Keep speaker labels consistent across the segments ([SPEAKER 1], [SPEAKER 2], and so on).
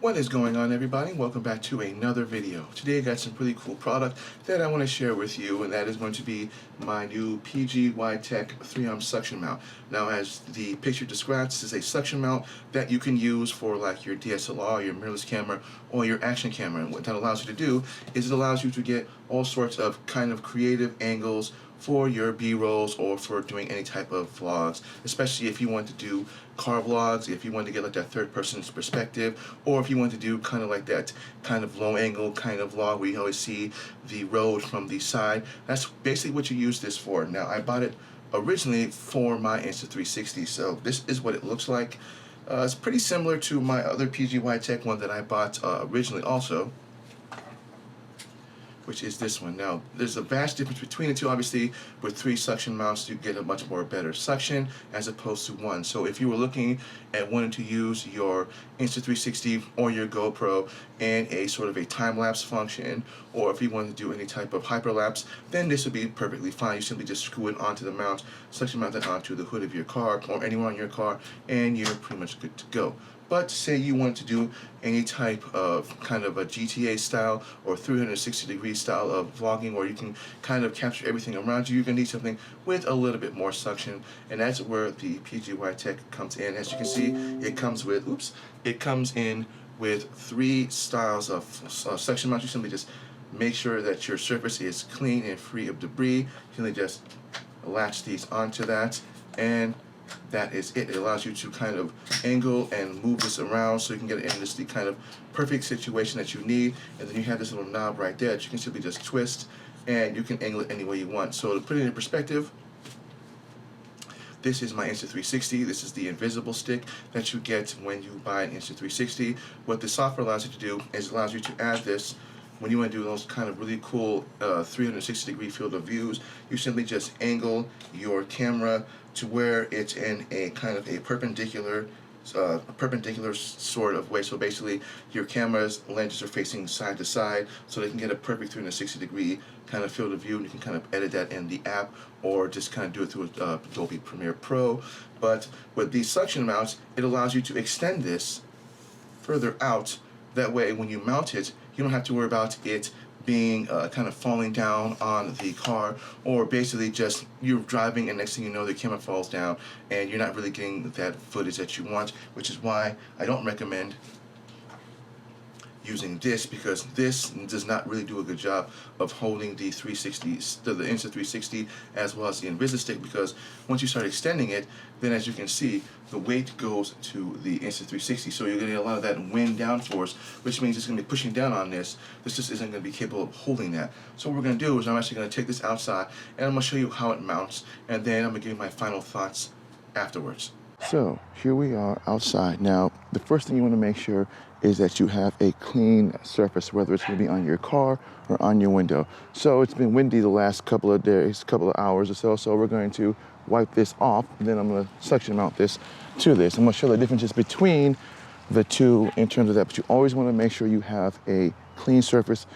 [SPEAKER 1] What is going on, everybody? Welcome back to another video. Today I got some pretty cool product that I want to share with you, and that is going to be my new PGYTech 3-arm suction mount. Now, as the picture describes, this is a suction mount that you can use for like your DSLR, your mirrorless camera, or your action camera. And what that allows you to do is it allows you to get all sorts of kind of creative angles for your B-rolls or for doing any type of vlogs, especially if you want to do car vlogs, if you want to get like that third person's perspective, or if you want to do kind of like that kind of low angle kind of vlog where you always see the road from the side. That's basically what you use this for. Now, I bought it originally for my Insta360, so this is what it looks like. It's pretty similar to my other PGYTech one that I bought originally also, which is this one. Now, there's a vast difference between the two. Obviously, with 3 suction mounts, you get a much more better suction as opposed to 1. So if you were looking at wanting to use your Insta360 or your GoPro and a sort of a time-lapse function, or if you want to do any type of hyperlapse, then this would be perfectly fine. You simply just screw it onto the mount, suction mount that onto the hood of your car or anywhere on your car, and you're pretty much good to go. But say you want to do any type of kind of a GTA style or 360-degree style of vlogging where you can kind of capture everything around you, you're going to need something with a little bit more suction, and that's where the PGYTech comes in. As you can see, it comes with, it comes in with 3 styles of suction mounts. You simply just make sure that your surface is clean and free of debris. You simply just latch these onto that, and that is it. It allows you to kind of angle and move this around so you can get it in this the kind of perfect situation that you need. And then you have this little knob right there that you can simply just twist, and you can angle it any way you want. So to put it in perspective, this is my Insta360. This is the invisible stick that you get when you buy an Insta360. What the software allows you to do is it allows you to add this when you want to do those kind of really cool 360-degree field of views. You simply just angle your camera to where it's in a kind of a perpendicular sort of way. So basically, your camera's lenses are facing side to side, so they can get a perfect 360-degree kind of field of view, and you can kind of edit that in the app or just kind of do it through Adobe Premiere Pro. But with these suction mounts, it allows you to extend this further out. That way, when you mount it, you don't have to worry about it being kind of falling down on the car, or basically just you're driving and next thing you know the camera falls down and you're not really getting that footage that you want, which is why I don't recommend using this, because this does not really do a good job of holding the 360, the Insta360 as well as the Invisistick, because once you start extending it, then as you can see, the weight goes to the Insta360, so you're getting a lot of that wind downforce, which means it's going to be pushing down on this. This just isn't going to be capable of holding that. So what we're going to do is I'm actually going to take this outside and I'm going to show you how it mounts, and then I'm going to give you my final thoughts afterwards. So here we are outside. Now, the first thing you want to make sure is that you have a clean surface, whether it's going to be on your car or on your window. So it's been windy the last couple of days, couple of hours or so, so we're going to wipe this off, and then I'm going to suction mount this to this. I'm going to show the differences between the two in terms of that, but you always want to make sure you have a clean surface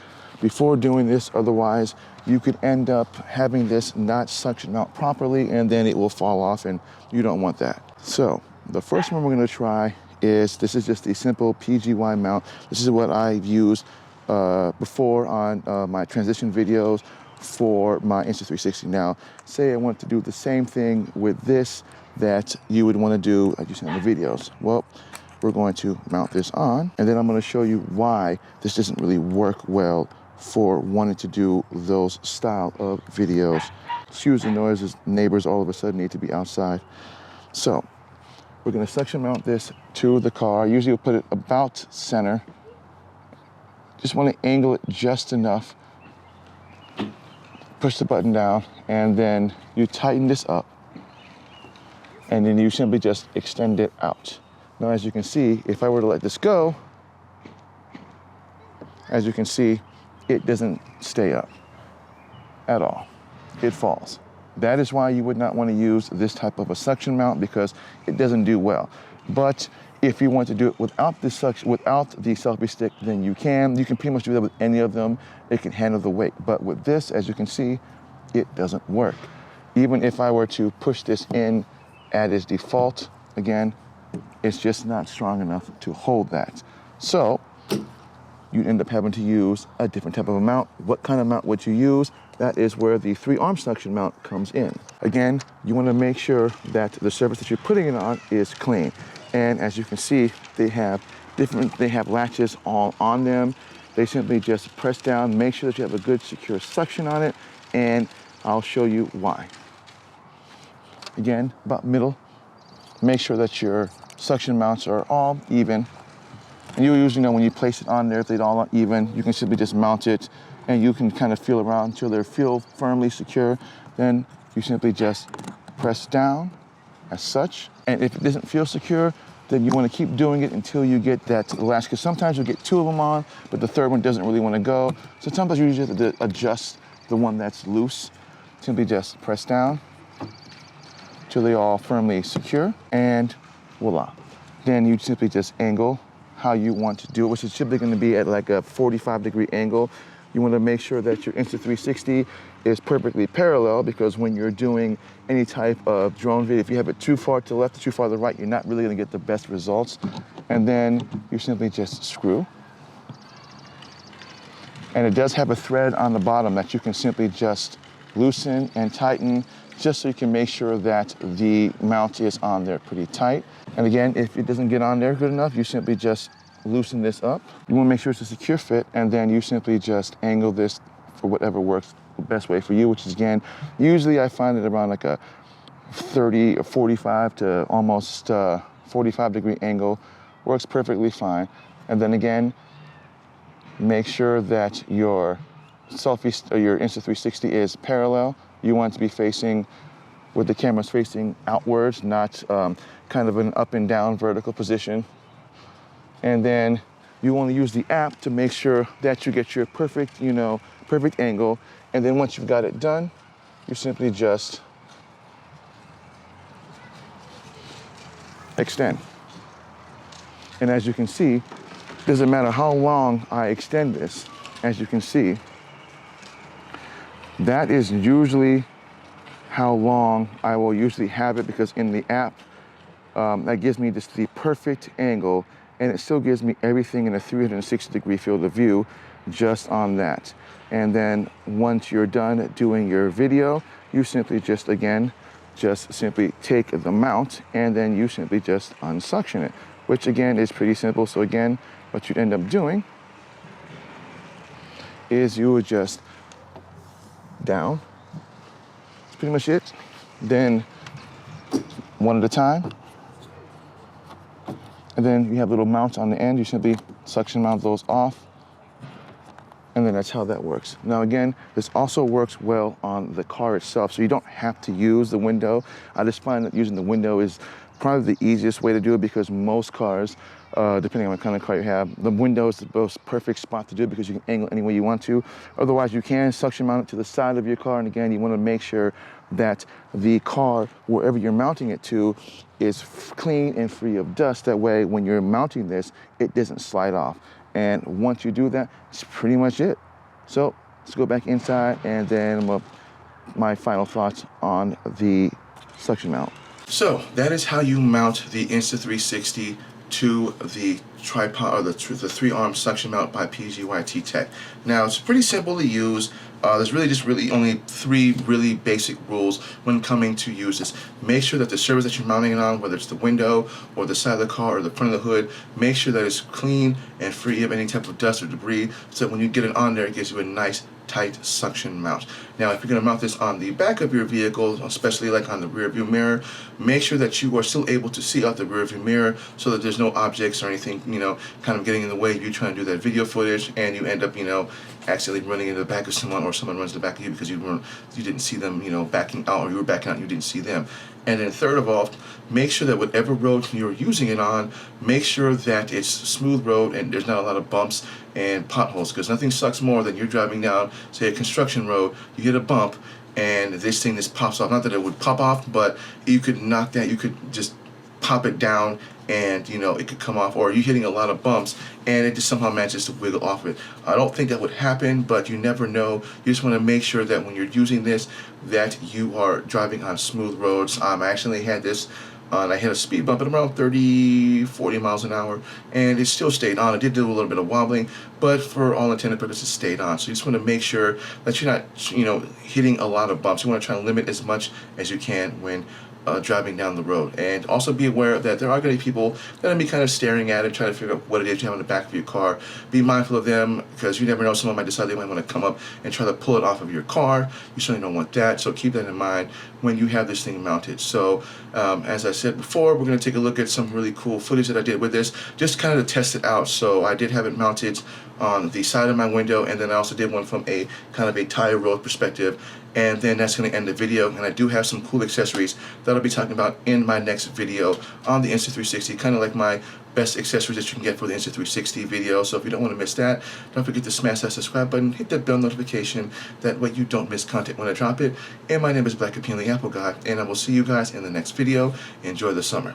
[SPEAKER 1] before doing this. Otherwise, you could end up having this not suction out properly, and then it will fall off, and you don't want that. So the first one we're going to try is, this is just a simple PGY mount. This is what I've used before on my transition videos for my Insta360. Now, say I want to do the same thing with this that you would want to do like you see in the videos. Well, we're going to mount this on, and then I'm going to show you why this doesn't really work well for wanting to do those style of videos. Excuse the noises, neighbors all of a sudden need to be outside. So we're going to suction mount this to the car. Usually we'll put it about center. Just want to angle it just enough. Push the button down, and then you tighten this up, and then you simply just extend it out. Now, as you can see, if I were to let this go, as you can see, it doesn't stay up at all. It falls. That is why you would not want to use this type of a suction mount, because it doesn't do well. But if you want to do it without the suction, without the selfie stick, then you can. You can pretty much do that with any of them. It can handle the weight. But with this, as you can see, it doesn't work. Even if I were to push this in at its default, again, it's just not strong enough to hold that. So you end up having to use a different type of a mount. What kind of mount would you use? That is where the 3-arm suction mount comes in. Again, you want to make sure that the surface that you're putting it on is clean. And as you can see, they have latches all on them. They simply just press down, make sure that you have a good secure suction on it, and I'll show you why. Again, about middle, make sure that your suction mounts are all even. And you usually know when you place it on there, if they're all even, you can simply just mount it and you can kind of feel around until they feel firmly secure. Then you simply just press down as such. And if it doesn't feel secure, then you want to keep doing it until you get that latch, because sometimes you'll get 2 of them on, but the third one doesn't really want to go. So sometimes you usually have to adjust the one that's loose. Simply just press down till they all firmly secure, and voila. Then you simply just angle how you want to do it, which is typically going to be at like a 45-degree angle. You want to make sure that your Insta360 is perfectly parallel, because when you're doing any type of drone video, if you have it too far to the left or too far to the right, you're not really going to get the best results. And then you simply just screw. And it does have a thread on the bottom that you can simply just loosen and tighten, just so you can make sure that the mount is on there pretty tight. And again, if it doesn't get on there good enough, you simply just loosen this up. You want to make sure it's a secure fit, and then you simply just angle this for whatever works the best way for you, which is, again, usually I find it around like a 30 or 45 to almost 45-degree angle works perfectly fine. And then again, make sure that your selfie or your Insta360 is parallel. You want it to be facing with the cameras facing outwards, not kind of an up and down vertical position. And then you want to use the app to make sure that you get your perfect, perfect angle. And then once you've got it done, you simply just extend. And as you can see, doesn't matter how long I extend this, as you can see, that is usually how long I will usually have it, because in the app, that gives me just the perfect angle, and it still gives me everything in a 360-degree field of view just on that. And then once you're done doing your video, you simply just simply take the mount, and then you simply just unsuction it, which again is pretty simple. So again, what you'd end up doing is you would just down. That's pretty much it. Then one at a time. And then you have little mounts on the end. You simply suction mount those off. And then that's how that works. Now again, this also works well on the car itself, so you don't have to use the window. I just find that using the window is probably the easiest way to do it, because most cars, depending on what kind of car you have, the window is the most perfect spot to do it, because you can angle any way you want to. Otherwise, you can suction mount it to the side of your car, and again, you want to make sure that the car, wherever you're mounting it to, is clean and free of dust. That way, when you're mounting this, it doesn't slide off. And once you do that, it's pretty much it. So let's go back inside, and then my final thoughts on the suction mount. So that is how you mount the Insta360 to the tripod, or the 3-arm suction mount by PGYT Tech. Now it's pretty simple to use. There's really only 3 really basic rules when coming to use this. Make sure that the surface that you're mounting it on, whether it's the window or the side of the car or the front of the hood, make sure that it's clean and free of any type of dust or debris, so that when you get it on there, it gives you a nice tight suction mount. Now, if you're going to mount this on the back of your vehicle, especially like on the rear view mirror, make sure that you are still able to see out the rear view mirror, so that there's no objects or anything, kind of getting in the way. You're trying to do that video footage, and you end up, accidentally running into the back of someone, or someone runs to the back of you because you didn't see them, backing out, or you were backing out and you didn't see them. And then third of all, make sure that whatever road you're using it on, make sure that it's smooth road and there's not a lot of bumps and potholes, because nothing sucks more than you're driving down, say, a construction road, you hit a bump, and this thing just pops off. Not that it would pop off, but you could knock that, you could just pop it down, and it could come off, or you're hitting a lot of bumps and it just somehow manages to wiggle off it. I don't think that would happen, but you never know. You just want to make sure that when you're using this, that you are driving on smooth roads. I actually had this and I hit a speed bump at around 30, 40 miles an hour, and it still stayed on. It did do a little bit of wobbling, but for all intended purposes, it stayed on. So you just want to make sure that you're not, hitting a lot of bumps. You want to try to limit as much as you can when driving down the road. And also be aware that there are going to be people that are going to be kind of staring at it, trying to figure out what it is you have in the back of your car. Be mindful of them, because you never know, someone might decide they might want to come up and try to pull it off of your car. You certainly don't want that, so keep that in mind when you have this thing mounted. So as I said before, we're going to take a look at some really cool footage that I did with this, just kind of to test it out. So I did have it mounted on the side of my window, and then I also did one from a kind of a tire road perspective, and then that's going to end the video. And I do have some cool accessories that I'll be talking about in my next video on the Insta360, kind of like my best accessories that you can get for the Insta360 video. So if you don't want to miss that, don't forget to smash that subscribe button, hit that bell notification, that way you don't miss content when I drop it. And my name is Black Opinion the Apple Guy, and I will see you guys in the next video. Enjoy the summer.